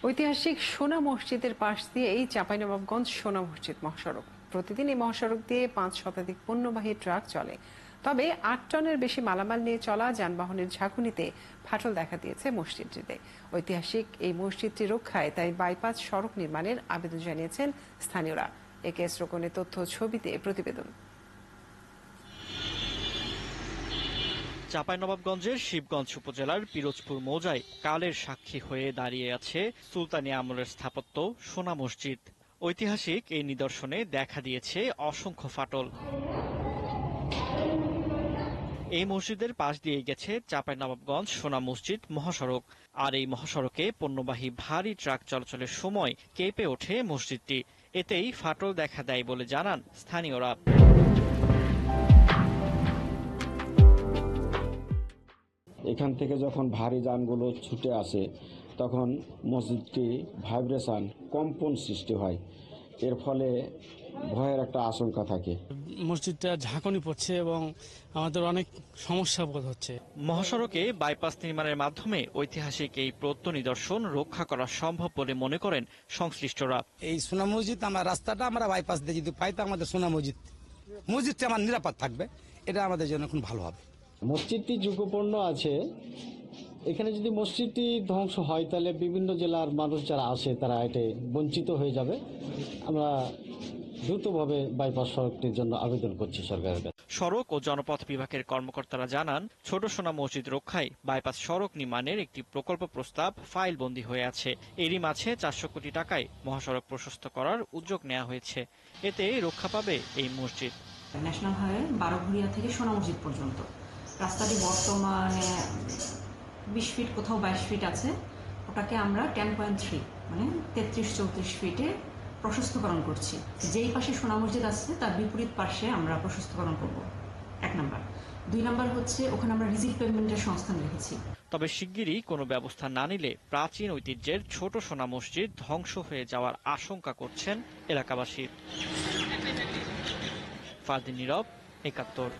ঐতিহাসিক সোনা মসজিদের পাশ দিয়ে এই চাঁপাইনবাবগঞ্জ সোনা মসজিদ মহাসড়ক। প্রতিদিন এই মহাসড়ক দিয়ে 5 শতাধিক পণ্যবাহী ট্রাক চলে। তবে 8 টনের বেশি মালামাল নিয়ে চলা যানবাহনের ঝাঁকুনিতে ফাটল দেখা দিয়েছে মসজিদটিতে। ঐতিহাসিক এই মসজিদটি রক্ষায় তাই বাইপাস সড়ক নির্মাণের আবেদন জানিয়েছেন স্থানীয়রা। একেএস রোকনের তথ্য ছবিতে প্রতিবেদন। চাঁপাইনবাবগঞ্জের শিবগঞ্জ উপজেলার পিরোজপুর মৌজায় কালের সাক্ষী হয়ে দাঁড়িয়ে আছে সুলতানি আমলের স্থাপত্য সোনা মসজিদ। ঐতিহাসিক এই নিদর্শনে দেখা দিয়েছে অসংখ্য ফাটল। এই মসজিদের পাশ দিয়ে গেছে চাঁপাইনবাবগঞ্জ সোনা মসজিদ মহাসড়ক। আর এই মহাসড়কে পণ্যবাহী ভারী ট্রাক চলাচলের সময় কেঁপে ওঠে মসজিদটি। এতেই ফাটল দেখা দেয় বলে জানান স্থানীয়রা। এখান থেকে যখন ভারী যানগুলো ছুটে আসে তখন মসজিদটি ভাইব্রেশন কম্পন সৃষ্টি হয়, এর ফলে ভয়ের একটা আশঙ্কা থাকে। মসজিদটা ঝাঁকুনি পড়ছে এবং আমাদের অনেক সমস্যা বোধ হচ্ছে। মহাসড়কে বাইপাস নির্মাণের মাধ্যমে ঐতিহাসিক এই প্রত্ন নিদর্শন রক্ষা করা সম্ভব বলে মনে করেন সংশ্লিষ্টরা। এই সোনা মসজিদ আমরা রাস্তাটা আমরা বাইপাস দিয়ে যদি পাই তো আমাদের সোনা মসজিদটা আমার নিরাপদ থাকবে, এটা আমাদের জন্য এখন ভালো হবে। মসজিদটি ঝুঁকিপূর্ণ আছে, এখানে যদি মসজিদটি ধ্বংস হয় তাহলে বিভিন্ন জেলার মানুষ যারা আসে তারা এতে বঞ্চিত হয়ে যাবে। আমরা দ্রুতভাবে বাইপাস সড়কটির জন্য আবেদন করছি সরকারের কাছে। সড়ক ও জনপথ বিভাগের কর্মকর্তারা জানান, ছোট সোনা মসজিদ রক্ষায় বাইপাস সড়ক নির্মাণের একটি প্রকল্প প্রস্তাব ফাইলবন্দি হয়ে আছে। এরই মাঝে 400 কোটি টাকায় মহাসড়ক প্রশস্ত করার উদ্যোগ নেওয়া হয়েছে। এতে রক্ষা পাবে এই মসজিদ। ন্যাশনাল হাইওয়ে 12 ঘুরিয়া থেকে সোনা মসজিদ পর্যন্ত রাস্তাটি বর্তমানে 20 ফিট কোথাও 22 ফিট আছে। ওটাকে আমরা 10.3 মানে 33-34 ফিটে প্রশস্তকরণ করছি। যেই পাশে সোনা মসজিদ আছে তার বিপরীত পাশে আমরা প্রশস্তকরণ করব, 1 নাম্বার। 2 নাম্বার হচ্ছে ওখানে আমরা রিজিড পেভমেন্টের সংস্থান রেখেছি। তবে শিগগিরই কোনো ব্যবস্থা না নিলে প্রাচীন ঐতিহ্যের ছোট সোনা মসজিদ ধ্বংস হয়ে যাওয়ার আশঙ্কা করছেন এলাকাবাসী। ফারদিন নীরব, 71।